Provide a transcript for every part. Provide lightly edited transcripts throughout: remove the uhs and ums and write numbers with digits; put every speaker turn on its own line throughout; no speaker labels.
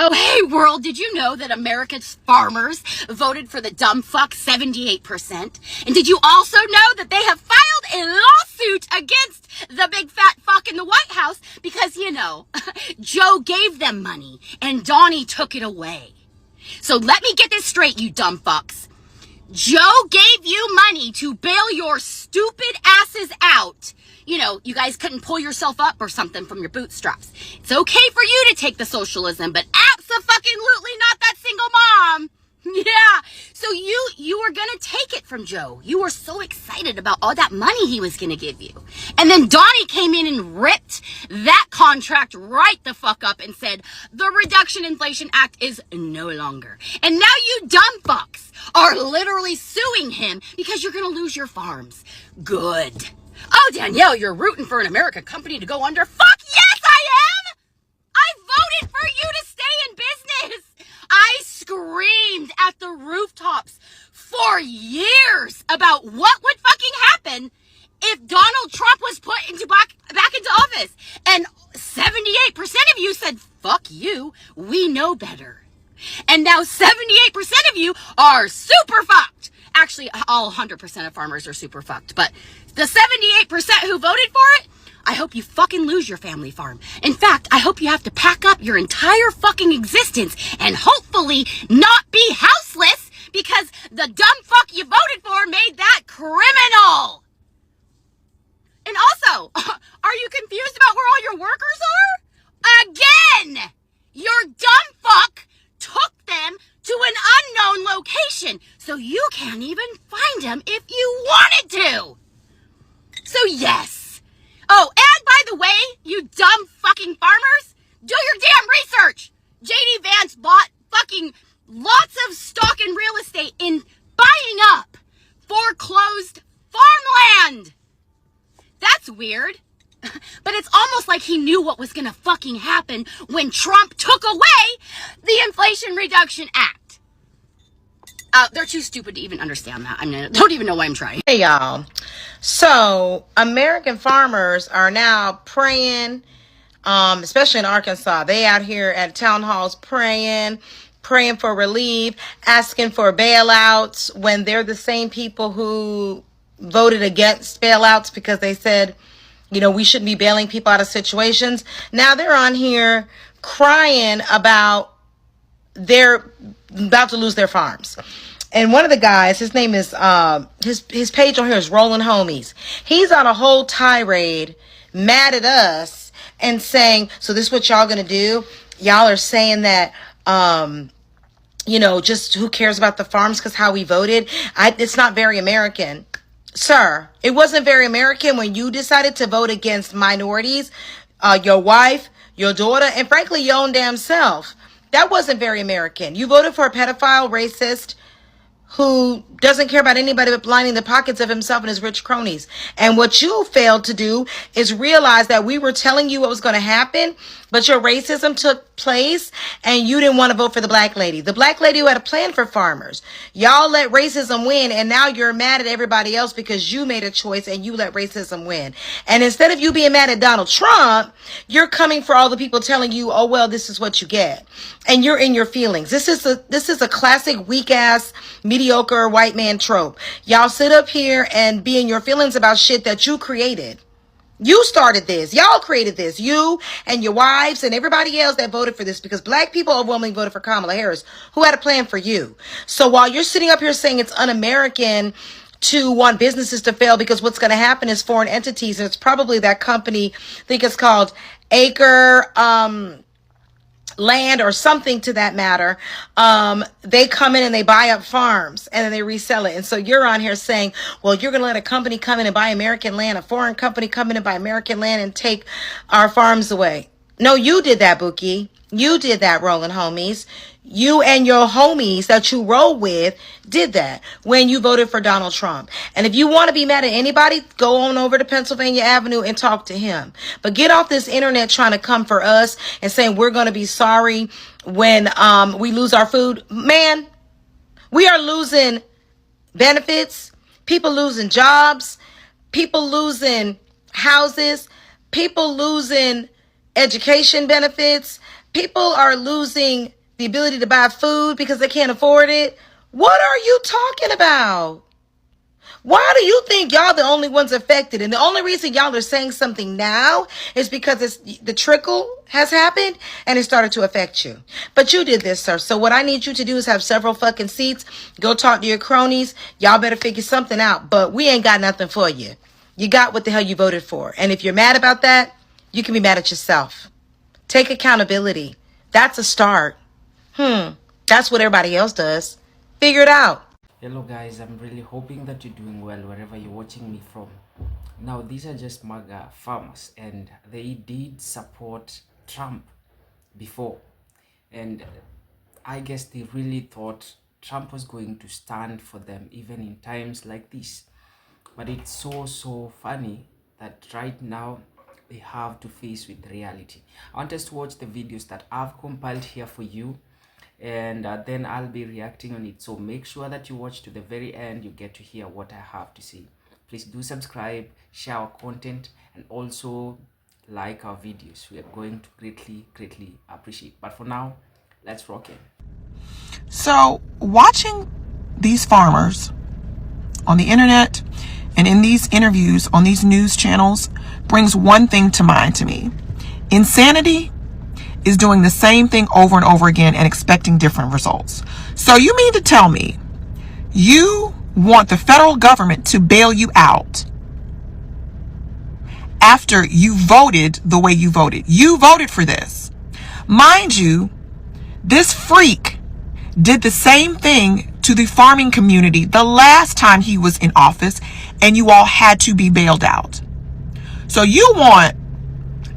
Oh, hey, world, did you know that America's farmers voted for the dumb fuck 78%? And did you also know that they have filed a lawsuit against the big fat fuck in the White House because, Joe gave them money and Donnie took it away. So let me get this straight, you dumb fucks. Joe gave you money to bail your stupid asses out. You guys couldn't pull yourself up or something from your bootstraps. It's okay for you to take the socialism, but abso-fucking-lutely not that single mom. Yeah, so you were gonna take it from Joe. You were so excited about all that money he was gonna give you. And then Donnie came in and ripped that contract right the fuck up and said, the Reduction Inflation Act is no longer. And now you dumb fucks are literally suing him because you're gonna lose your farms. Good. Oh, Danielle, you're rooting for an American company to go under? Fuck yes, I am! I voted for you to stay in business! I screamed at the rooftops for years about what would fucking happen if Donald Trump was put back into office. And 78% of you said, fuck you, we know better. And now 78% of you are super fucked. Actually, all 100% of farmers are super fucked, but the 78% who voted for it, I hope you fucking lose your family farm. In fact, I hope you have to pack up your entire fucking existence and hopefully not be houseless because the dumb fuck you voted for made that criminal. And also, are you confused about where all your workers are? Again, your dumb fuck took them to an unknown location, so you can't even find them if you wanted to. So yes. Oh, and by the way, you dumb fucking farmers, do your damn research. JD Vance bought fucking lots of stock in real estate in buying up foreclosed farmland. That's weird. But it's almost like he knew what was gonna fucking happen when Trump took away the Inflation Reduction Act. They're too stupid to even understand that. Don't even know why I'm trying.
Hey, y'all. So, American farmers are now praying, especially in Arkansas. They out here at town halls praying for relief, asking for bailouts when they're the same people who voted against bailouts because they said, we shouldn't be bailing people out of situations. Now they're on here crying about they're about to lose their farms. And one of the guys, his name is, his page on here is Rolling Homies. He's on a whole tirade, mad at us and saying, so this is what y'all gonna do? Y'all are saying that, just who cares about the farms because how we voted? It's not very American. Sir, it wasn't very American when you decided to vote against minorities, your wife, your daughter, and frankly, your own damn self. That wasn't very American. You voted for a pedophile, racist, who doesn't care about anybody but lining the pockets of himself and his rich cronies. And what you failed to do is realize that we were telling you what was going to happen, but your racism took place and you didn't want to vote for the black lady. The black lady who had a plan for farmers. Y'all let racism win, and now you're mad at everybody else because you made a choice and you let racism win. And instead of you being mad at Donald Trump, you're coming for all the people telling you, oh, well, this is what you get. And you're in your feelings. This is a classic weak-ass, mediocre white man trope. Y'all sit up here and be in your feelings about shit that you created. You started this. Y'all created this. You and your wives and everybody else that voted for this, because black people overwhelmingly voted for Kamala Harris, who had a plan for you. So while you're sitting up here saying it's un-American to want businesses to fail because what's going to happen is foreign entities, and it's probably that company, I think it's called Acre, land or something to that matter, they come in and they buy up farms and then they resell it. And so you're on here saying, well, you're going to let a company come in and buy American land, a foreign company come in and buy American land and take our farms away. No, you did that, Bookie. You did that, Rolling Homies. You and your homies that you roll with did that when you voted for Donald Trump. And if you want to be mad at anybody, go on over to Pennsylvania Avenue and talk to him. But get off this internet trying to come for us and saying we're going to be sorry when we lose our food. Man, we are losing benefits, people losing jobs, people losing houses, people losing education benefits, People are losing the ability to buy food because they can't afford it. What are you talking about? Why do you think y'all the only ones affected? And the only reason y'all are saying something now is because the trickle has happened and it started to affect you. But you did this, sir. So what I need you to do is have several fucking seats. Go talk to your cronies. Y'all better figure something out. But we ain't got nothing for you. You got what the hell you voted for. And if you're mad about that, you can be mad at yourself. Take accountability. That's a start. That's what everybody else does. Figure it out.
Hello guys, I'm really hoping that you're doing well wherever you're watching me from. Now these are just Maga farmers and they did support Trump before, and I guess they really thought Trump was going to stand for them even in times like this. But it's so funny that right now they have to face with reality. I want us to watch the videos that I've compiled here for you, and then I'll be reacting on it. So make sure that you watch to the very end. You get to hear what I have to say. Please do subscribe, share our content, and also like our videos. We are going to greatly appreciate. But for now, let's rock in.
So watching these farmers on the internet and in these interviews on these news channels brings one thing to mind to me. Insanity is doing the same thing over and over again and expecting different results. So you mean to tell me you want the federal government to bail you out after you voted the way you voted? You voted for this. Mind you, this freak did the same thing to the farming community the last time he was in office, and you all had to be bailed out. So you want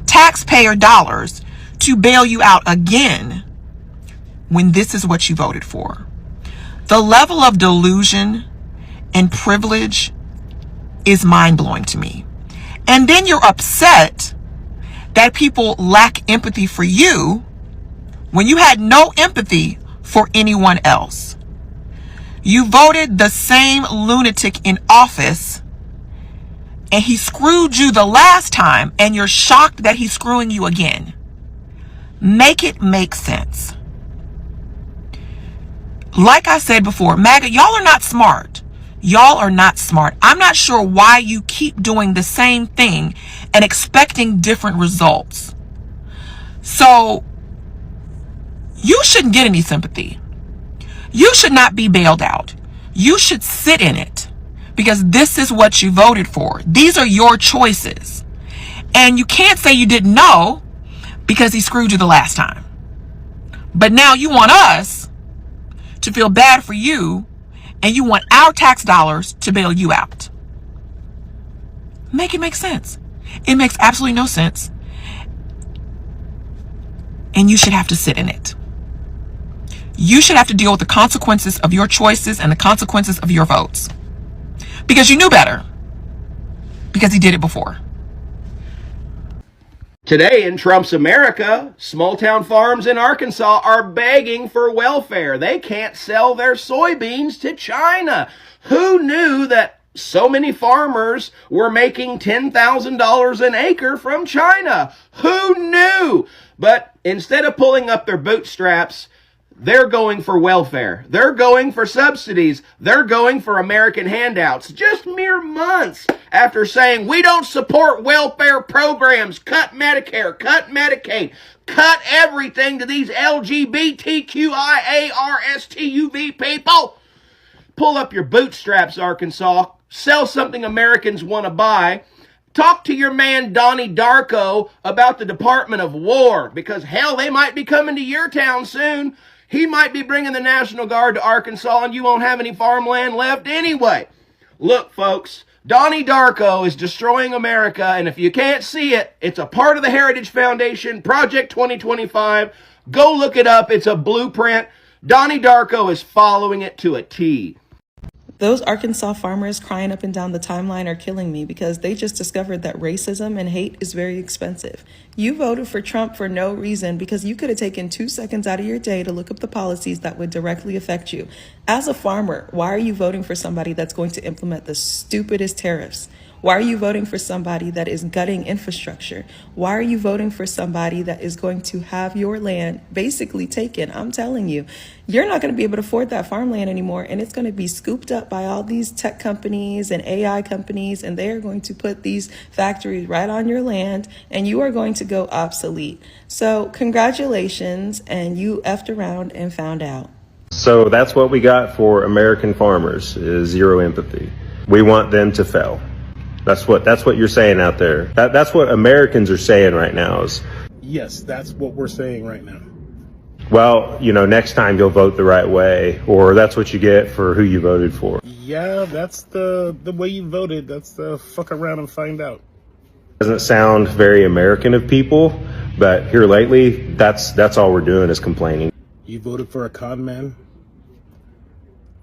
taxpayer dollars to bail you out again when this is what you voted for. The level of delusion and privilege is mind-blowing to me. And then you're upset that people lack empathy for you when you had no empathy for anyone else. You voted the same lunatic in office and he screwed you the last time, and you're shocked that he's screwing you again. Make it make sense. Like I said before, MAGA, y'all are not smart. Y'all are not smart. I'm not sure why you keep doing the same thing and expecting different results. So you shouldn't get any sympathy. You should not be bailed out. You should sit in it because this is what you voted for. These are your choices. And you can't say you didn't know because he screwed you the last time. But now you want us to feel bad for you, and you want our tax dollars to bail you out. Make it make sense. It makes absolutely no sense. And you should have to sit in it. You should have to deal with the consequences of your choices and the consequences of your votes. Because you knew better. Because he did it before.
Today in Trump's America, small-town farms in Arkansas are begging for welfare. They can't sell their soybeans to China. Who knew that so many farmers were making $10,000 an acre from China? Who knew? But instead of pulling up their bootstraps, they're going for welfare. They're going for subsidies. They're going for American handouts. Just mere months after saying, we don't support welfare programs, cut Medicare, cut Medicaid, cut everything to these LGBTQIARSTUV people. Pull up your bootstraps, Arkansas. Sell something Americans want to buy. Talk to your man, Donnie Darko, about the Department of War, because hell, they might be coming to your town soon. He might be bringing the National Guard to Arkansas, and you won't have any farmland left anyway. Look, folks, Donnie Darko is destroying America, and if you can't see it, it's a part of the Heritage Foundation, Project 2025. Go look it up. It's a blueprint. Donnie Darko is following it to a T.
Those Arkansas farmers crying up and down the timeline are killing me because they just discovered that racism and hate is very expensive. You voted for Trump for no reason because you could have taken 2 seconds out of your day to look up the policies that would directly affect you. As a farmer, why are you voting for somebody that's going to implement the stupidest tariffs? Why are you voting for somebody that is gutting infrastructure? Why are you voting for somebody that is going to have your land basically taken? I'm telling you, you're not going to be able to afford that farmland anymore, and it's going to be scooped up by all these tech companies and AI companies, and they are going to put these factories right on your land, and you are going to go obsolete. So congratulations, and you effed around and found out.
So that's what we got for American farmers, is zero empathy. We want them to fail. That's what you're saying out there. That's what Americans are saying right now is,
Yes, that's what we're saying right now.
well, next time you'll vote the right way, or that's what you get for who you voted for.
Yeah, that's the way you voted. That's the fuck around and find out.
Doesn't sound very American of people, but here lately, that's all we're doing is complaining.
You voted for a con man?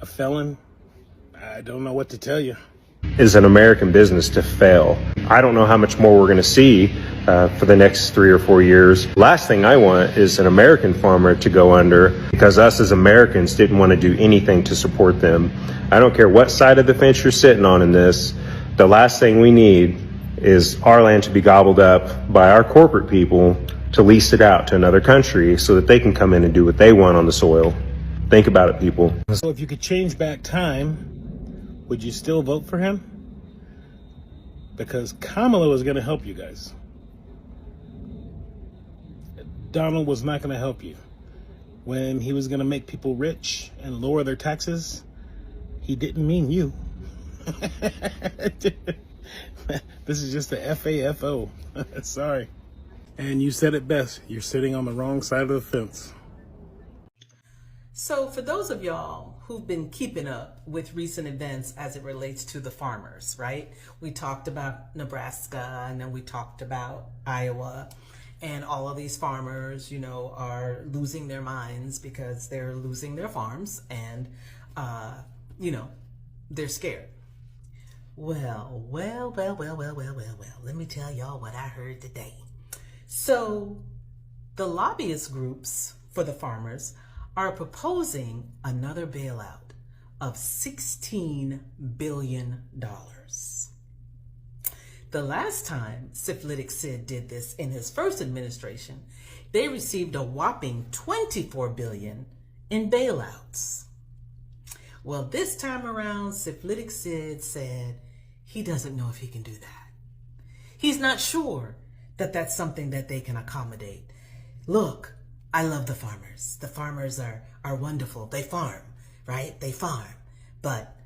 A felon? I don't know what to tell you.
Is an American business to fail. I don't know how much more we're going to see for the next 3 or 4 years. Last thing I want is an American farmer to go under because us as Americans didn't want to do anything to support them. I don't care what side of the fence you're sitting on in this. The last thing we need is our land to be gobbled up by our corporate people to lease it out to another country so that they can come in and do what they want on the soil. Think about it, people.
So if you could change back time, would you still vote for him? Because Kamala was going to help you guys. Donald was not going to help you. When he was going to make people rich and lower their taxes, he didn't mean you. This is just the FAFO. Sorry. And you said it best. You're sitting on the wrong side of the fence.
So for those of y'all who've been keeping up with recent events as it relates to the farmers, right? We talked about Nebraska, and then we talked about Iowa, and all of these farmers, are losing their minds because they're losing their farms, and, they're scared. Well, let me tell y'all what I heard today. So the lobbyist groups for the farmers are proposing another bailout of $16 billion. The last time Syphilitic Sid did this in his first administration, they received a whopping $24 billion in bailouts. Well, this time around, Syphilitic Sid said he doesn't know if he can do that. He's not sure that that's something that they can accommodate. Look, I love the farmers. The farmers are wonderful. They farm, right? They farm. But,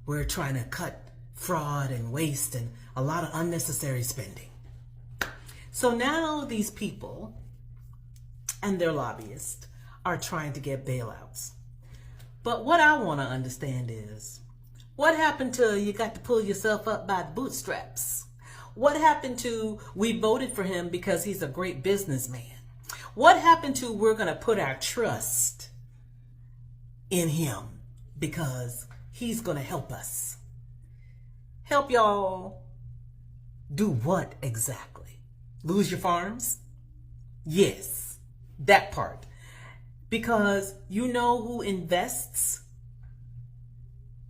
we're trying to cut fraud and waste and a lot of unnecessary spending. So now these people and their lobbyists are trying to get bailouts. But what I want to understand is, what happened to you got to pull yourself up by the bootstraps? What happened to we voted for him because he's a great businessman? What happened to we're going to put our trust in him because he's going to help us? Help y'all do what exactly? Lose your farms? Yes, that part. Because you know who invests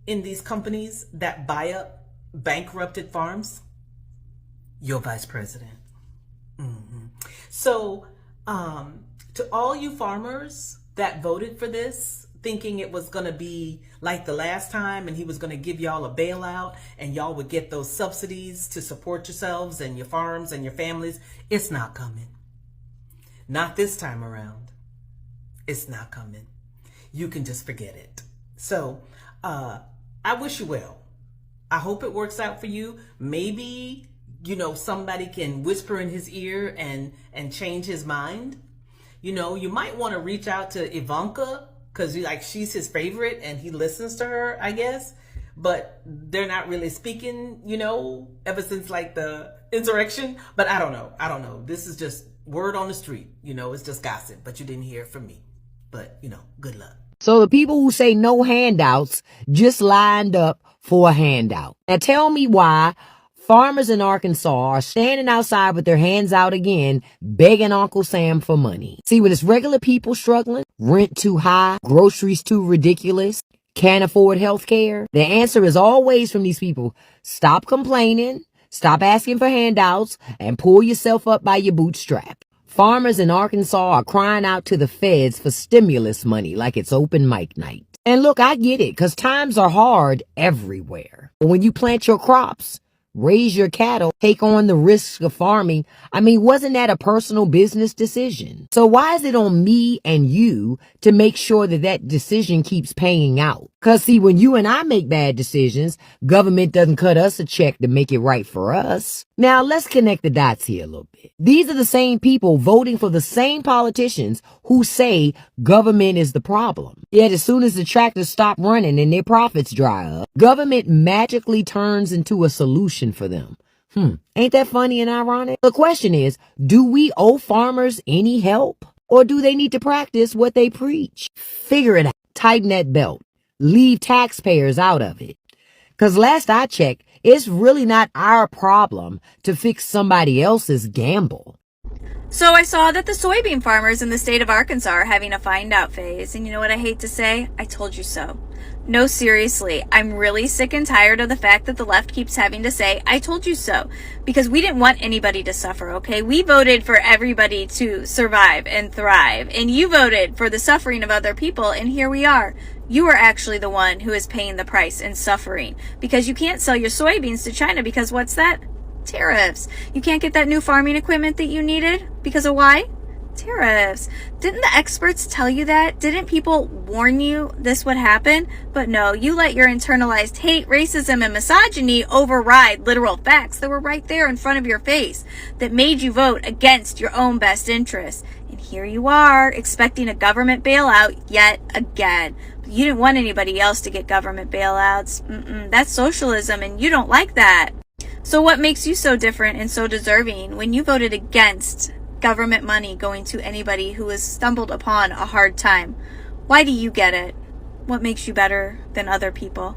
in these companies that buy up bankrupted farms? Your vice president. So, to all you farmers that voted for this, thinking it was going to be like the last time and he was going to give y'all a bailout and y'all would get those subsidies to support yourselves and your farms and your families, it's not coming. Not this time around. It's not coming. You can just forget it. So, I wish you well. I hope it works out for you. Maybe, somebody can whisper in his ear and change his mind. You might want to reach out to Ivanka because she's his favorite and he listens to her, I guess. But they're not really speaking, ever since the insurrection. But I don't know. This is just word on the street. It's just gossip, but you didn't hear it from me. But, good luck.
So the people who say no handouts just lined up for a handout. Now tell me why farmers in Arkansas are standing outside with their hands out again, begging Uncle Sam for money. See, when it's regular people struggling, rent too high, groceries too ridiculous, Can't afford health care? The answer is always from these people: stop complaining, stop asking for handouts, and pull yourself up by your bootstrap. Farmers in Arkansas are crying out to the feds for stimulus money like it's open mic night. And look, I get it, because times are hard everywhere. But when you plant your crops, raise your cattle, take on the risks of farming, wasn't that a personal business decision? So why is it on me and you to make sure that that decision keeps paying out? Because see, when you and I make bad decisions, government doesn't cut us a check to make it right for us. Now, let's connect the dots here a little bit. These are the same people voting for the same politicians who say government is the problem. Yet as soon as the tractors stop running and their profits dry up, government magically turns into a solution for them. Ain't that funny and ironic? The question is, do we owe farmers any help? Or do they need to practice what they preach? Figure it out. Tighten that belt. Leave taxpayers out of it. Because last I checked, it's really not our problem to fix somebody else's gamble.
So I saw that the soybean farmers in the state of Arkansas are having a find out phase. And you know what I hate to say? I told you so. No, seriously, I'm really sick and tired of the fact that the left keeps having to say, I told you so. Because we didn't want anybody to suffer, okay? We voted for everybody to survive and thrive. And you voted for the suffering of other people, and here we are. You are actually the one who is paying the price and suffering. Because you can't sell your soybeans to China because what's that? Tariffs. You can't get that new farming equipment that you needed because of why? Tariffs. Didn't the experts tell you that? Didn't people warn you this would happen? But no, you let your internalized hate, racism, and misogyny override literal facts that were right there in front of your face that made you vote against your own best interests. And here you are, expecting a government bailout yet again. You didn't want anybody else to get government bailouts. That's socialism, and you don't like that. So what makes you so different and so deserving when you voted against government money going to anybody who has stumbled upon a hard time? Why do you get it? What makes you better than other people?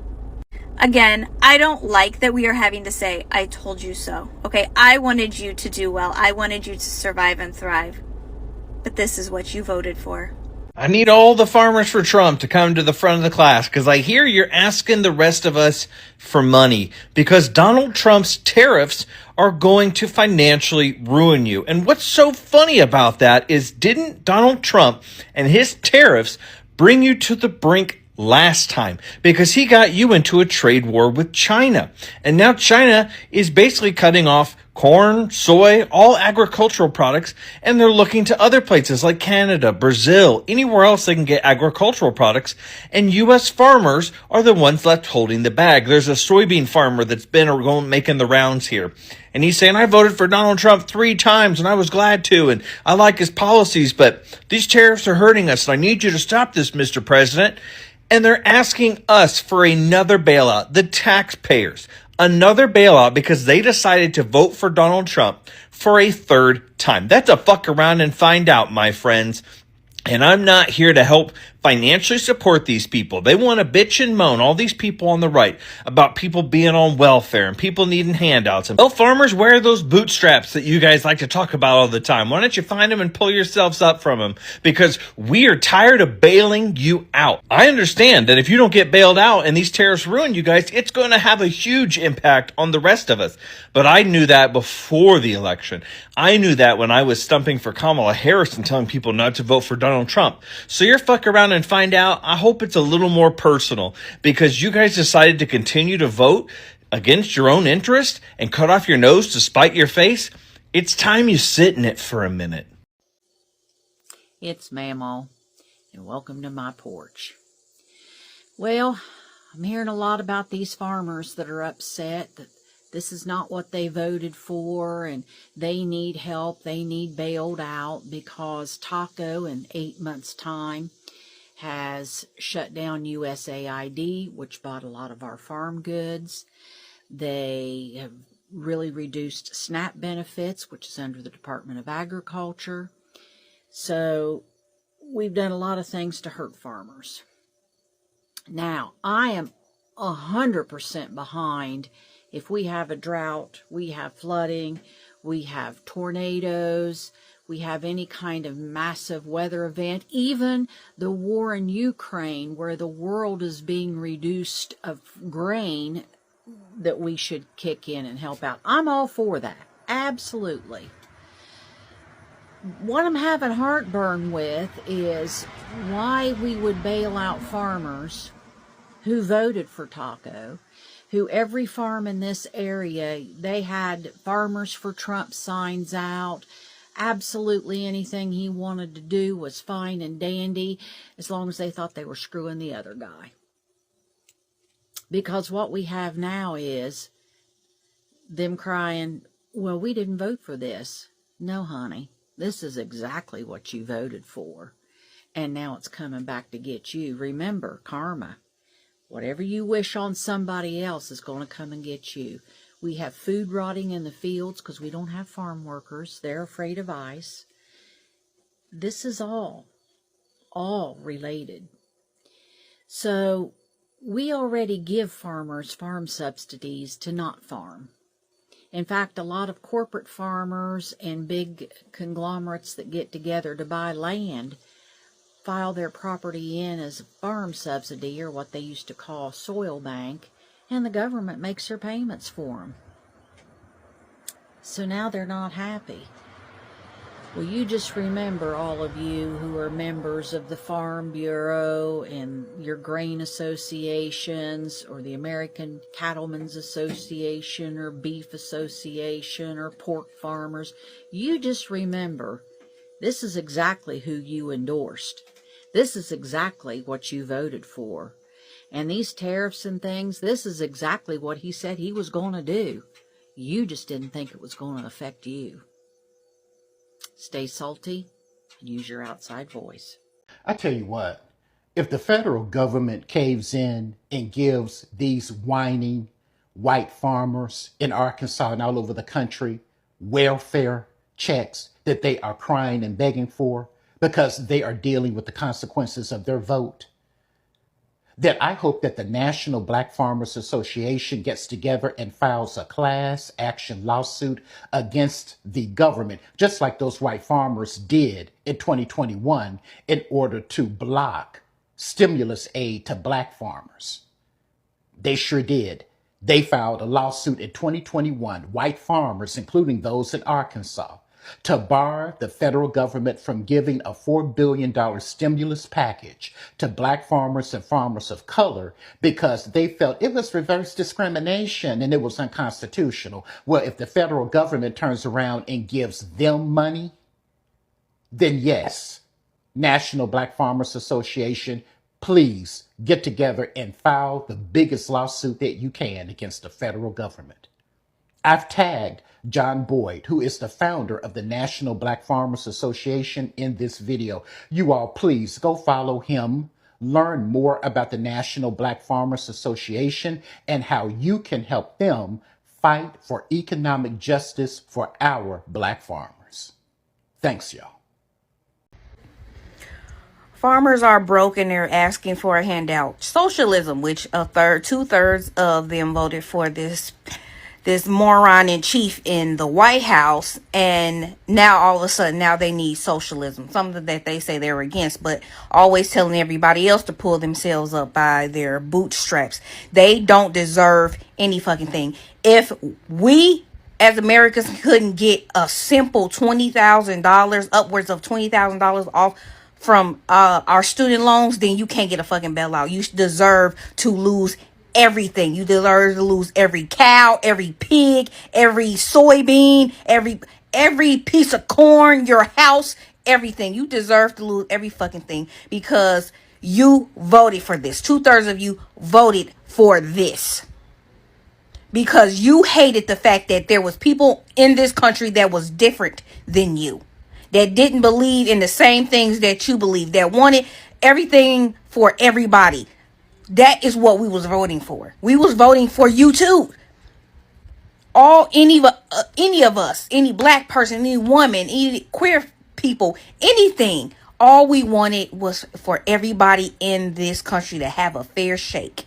Again, I don't like that we are having to say, I told you so. Okay, I wanted you to do well. I wanted you to survive and thrive. But this is what you voted for.
I need all the farmers for Trump to come to the front of the class because I hear you're asking the rest of us for money because Donald Trump's tariffs are going to financially ruin you. And what's so funny about that is, didn't Donald Trump and his tariffs bring you to the brink last time? Because he got you into a trade war with China. And now China is basically cutting off corn, soy, all agricultural products, and they're looking to other places like Canada, Brazil, anywhere else they can get agricultural products, and U.S. farmers are the ones left holding the bag. There's a soybean farmer that's been making the rounds here, and he's saying, I voted for Donald Trump 3 times, and I was glad to, and I like his policies, but these tariffs are hurting us, and I need you to stop this, Mr. President. And they're asking us for another bailout, the taxpayers. Another bailout because they decided to vote for Donald Trump for a 3rd time. That's a fuck around and find out, my friends. And I'm not here to help financially support these people. They want to bitch and moan, all these people on the right, about people being on welfare and people needing handouts. And well, farmers, wear those bootstraps that you guys like to talk about all the time. Why don't you find them and pull yourselves up from them? Because we are tired of bailing you out. I understand that if you don't get bailed out and these tariffs ruin you guys, it's going to have a huge impact on the rest of us. But I knew that before the election. I knew that when I was stumping for Kamala Harris and telling people not to vote for Donald Trump. So you're fuck around and find out. I hope it's a little more personal because you guys decided to continue to vote against your own interest and cut off your nose to spite your face. It's time you sit in it for a minute.
It's Mamaw, and welcome to my porch. Well, I'm hearing a lot about these farmers that are upset that this is not what they voted for and they need help, they need bailed out because Taco in 8 months' time has shut down USAID, which bought a lot of our farm goods. They have really reduced SNAP benefits, which is under the Department of Agriculture. So we've done a lot of things to hurt farmers. Now, I am 100% behind. If we have a drought, we have flooding, we have tornadoes, we have any kind of massive weather event, even the war in Ukraine, where the world is being reduced of grain, that we should kick in and help out. I'm all for that. Absolutely. What I'm having heartburn with is why we would bail out farmers who voted for Taco, who every farm in this area, they had Farmers for Trump signs out. Absolutely anything he wanted to do was fine and dandy, as long as they thought they were screwing the other guy. Because what we have now is them crying, well, we didn't vote for this. No, honey, this is exactly what you voted for. And now it's coming back to get you. Remember, karma. Whatever you wish on somebody else is going to come and get you. We have food rotting in the fields because we don't have farm workers. They're afraid of ice. This is all related. So we already give farmers farm subsidies to not farm. In fact, a lot of corporate farmers and big conglomerates that get together to buy land file their property in as a farm subsidy, or what they used to call soil bank, and the government makes their payments for them. So now they're not happy. Well, you just remember, all of you who are members of the Farm Bureau and your grain associations, or the American Cattlemen's Association, or Beef Association, or pork farmers, you just remember, this is exactly who you endorsed. This is exactly what you voted for. And these tariffs and things, this is exactly what he said he was going to do. You just didn't think it was going to affect you. Stay salty and use your outside voice.
I tell you what, if the federal government caves in and gives these whining white farmers in Arkansas and all over the country welfare checks that they are crying and begging for because they are dealing with the consequences of their vote, that I hope that the National Black Farmers Association gets together and files a class action lawsuit against the government, just like those white farmers did in 2021 in order to block stimulus aid to black farmers. They sure did. They filed a lawsuit in 2021, white farmers, including those in Arkansas, to bar the federal government from giving a $4 billion stimulus package to black farmers and farmers of color because they felt it was reverse discrimination and it was unconstitutional. Well, if the federal government turns around and gives them money, then yes, National Black Farmers Association, please get together and file the biggest lawsuit that you can against the federal government. I've tagged John Boyd, who is the founder of the National Black Farmers Association, in this video. You all please go follow him, learn more about the National Black Farmers Association and how you can help them fight for economic justice for our black farmers. Thanks, y'all.
Farmers are broke and they're asking for a handout. Socialism, which two-thirds of them voted for this moron in chief in the White House, and now all of a sudden now they need socialism, something that they say they're against, but always telling everybody else to pull themselves up by their bootstraps. They don't deserve any fucking thing. If we as Americans couldn't get a simple $20,000, upwards of $20,000 off from our student loans, then you can't get a fucking bailout. You deserve to lose everything. You deserve to lose every cow, every pig, every soybean, every piece of corn, your house, everything. You deserve to lose every fucking thing because you voted for this. 2/3 of you voted for this because you hated the fact that there was people in this country that was different than you, that didn't believe in the same things that you believe, that wanted everything for everybody. That is what we was voting for. We was voting for you too. Any of us, any black person, any woman, any queer people, anything. All we wanted was for everybody in this country to have a fair shake.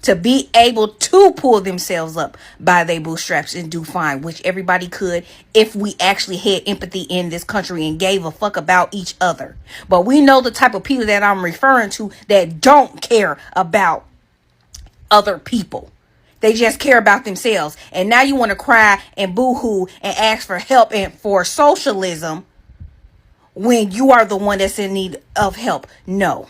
to be able to pull themselves up by their bootstraps and do fine, which everybody could if we actually had empathy in this country and gave a fuck about each other. But we know the type of people that I'm referring to that don't care about other people. They just care about themselves. And now you want to cry and boo-hoo and ask for help and for socialism when you are the one that's in need of help. No.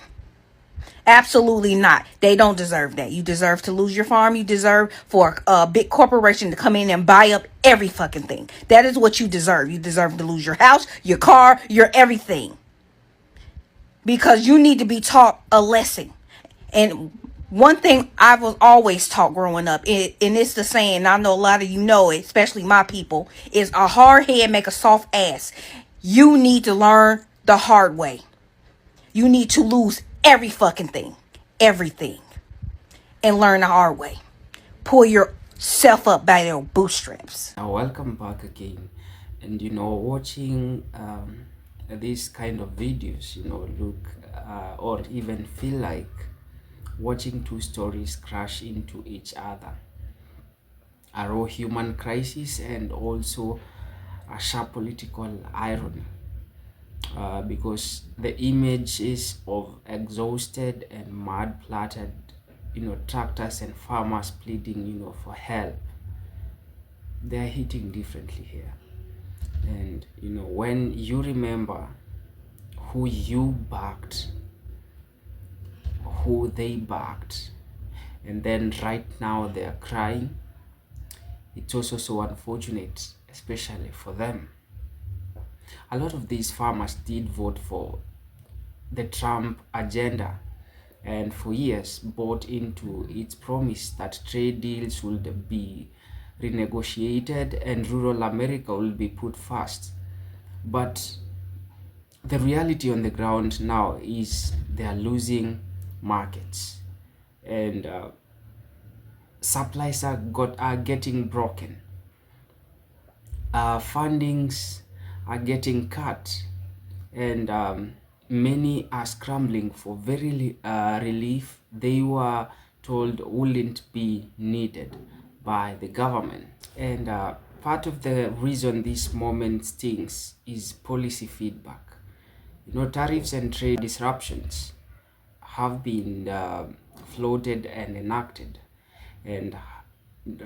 Absolutely not. They don't deserve that. You deserve to lose your farm. You deserve for a big corporation to come in and buy up every fucking thing. That is what you deserve. You deserve to lose your house, your car, your everything. Because you need to be taught a lesson. And one thing I was always taught growing up, and it's the saying, I know a lot of you know it, especially my people, is a hard head make a soft ass. You need to learn the hard way. You need to lose every fucking thing, everything, and learn the hard way. Pull yourself up by your bootstraps.
Welcome back again. And watching these kind of videos, look or even feel like watching two stories crash into each other. A raw human crisis and also a sharp political irony. Because the image is of exhausted and mud-plattered, tractors and farmers pleading, for help. They're hitting differently here. And, when you remember who you backed, who they backed, and then right now they're crying, it's also so unfortunate, especially for them. A lot of these farmers did vote for the Trump agenda and for years bought into its promise that trade deals would be renegotiated and rural America will be put first. But the reality on the ground now is they are losing markets and supplies are getting broken. Fundings are getting cut, and many are scrambling for very relief they were told wouldn't be needed by the government. And part of the reason this moment stings is policy feedback. Tariffs and trade disruptions have been floated and enacted, and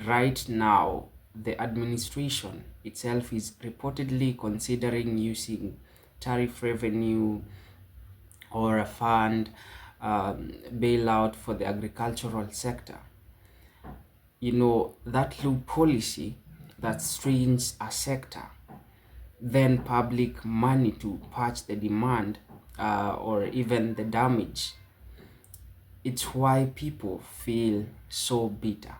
right now the administration itself is reportedly considering using tariff revenue or a fund bailout for the agricultural sector. That loop policy that strains a sector, then public money to patch the demand or even the damage. It's why people feel so bitter,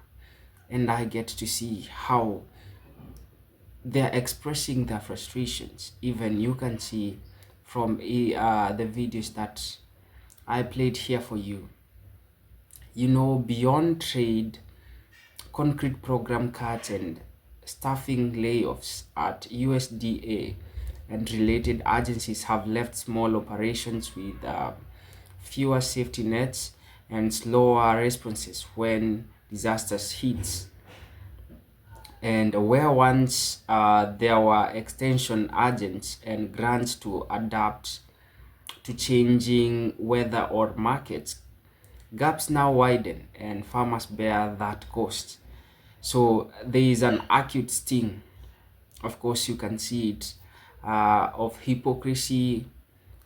and I get to see how they're expressing their frustrations. Even you can see from the videos that I played here for you. Beyond trade, concrete program cuts and staffing layoffs at USDA and related agencies have left small operations with fewer safety nets and slower responses when disasters hit. And where once there were extension agents and grants to adapt to changing weather or markets, gaps now widen and farmers bear that cost. So there is an acute sting, of course you can see it, of hypocrisy,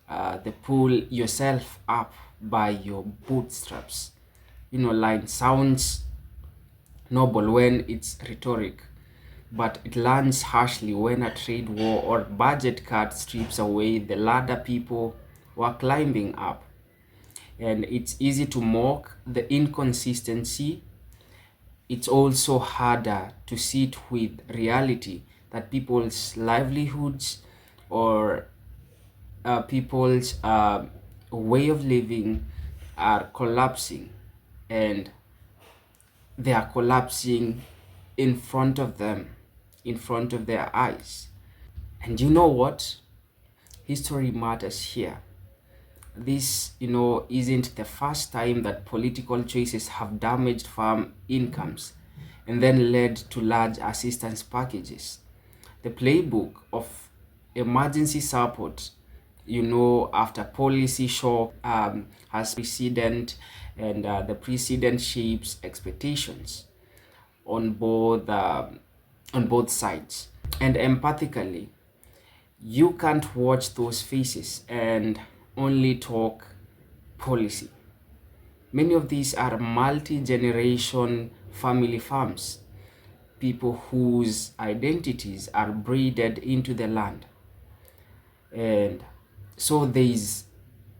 the pull yourself up by your bootstraps. Line sounds noble when it's rhetoric, but it lands harshly when a trade war or budget cut strips away the ladder people were climbing up. And it's easy to mock the inconsistency. It's also harder to sit with reality that people's livelihoods or people's way of living are collapsing, and they are collapsing in front of them, in front of their eyes. And you know what? History matters here. this, isn't the first time that political choices have damaged farm incomes and then led to large assistance packages. The playbook of emergency support, after policy shock has precedent, and the precedent shapes expectations on both sides. And empathically, you can't watch those faces and only talk policy. Many of these are multi-generation family farms, people whose identities are braided into the land. And so there's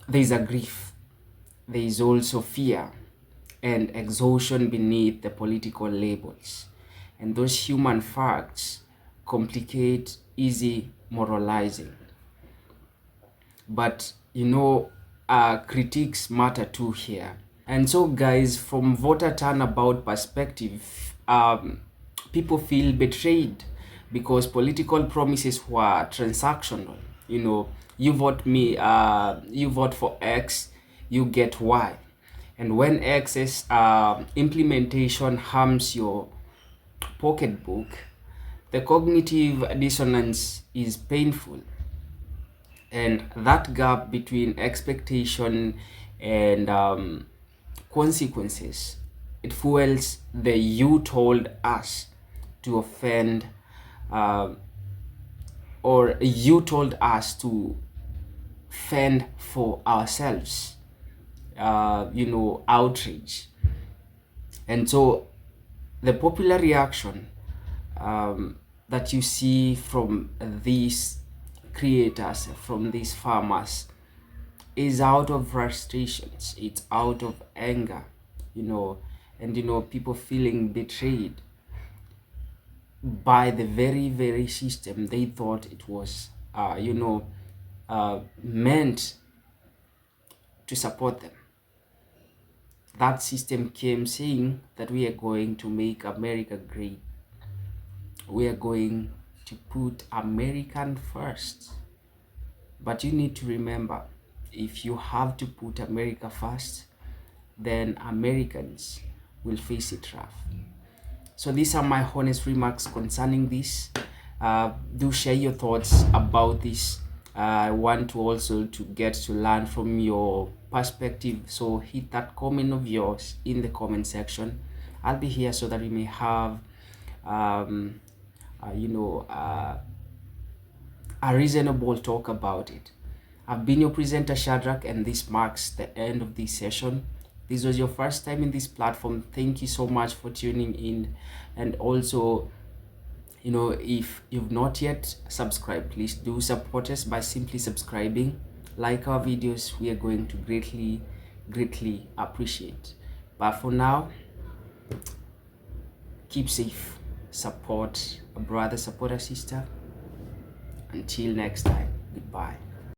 a grief, there is also fear and exhaustion beneath the political labels. And those human facts complicate easy moralizing. But critiques matter too here. And so guys, from voter turnabout perspective, people feel betrayed because political promises were transactional. You vote me, you vote for X, you get Y. And when X's implementation harms your pocketbook, the cognitive dissonance is painful. And that gap between expectation and consequences, it fuels the "you told us to offend," or "you told us to fend for ourselves," outrage. And so the popular reaction that you see from these creators, from these farmers, is out of frustrations, it's out of anger, and people feeling betrayed by the very system they thought it was meant to support them. That system came saying that we are going to make America great, we are going to put American first. But you need to remember, if you have to put America first, then Americans will face it rough. So these are my honest remarks concerning this. Do share your thoughts about this. I want to also to get to learn from your perspective, so hit that comment of yours in the comment section. I'll be here so that we may have a reasonable talk about it. I've been your presenter Shadrach, and this marks the end of this session. This was your first time in this platform. Thank you so much for tuning in. And also, if you've not yet subscribed, please do support us by simply subscribing. Like our videos, we are going to greatly appreciate. But for now, keep safe, support a brother, support a sister. Until next time, goodbye.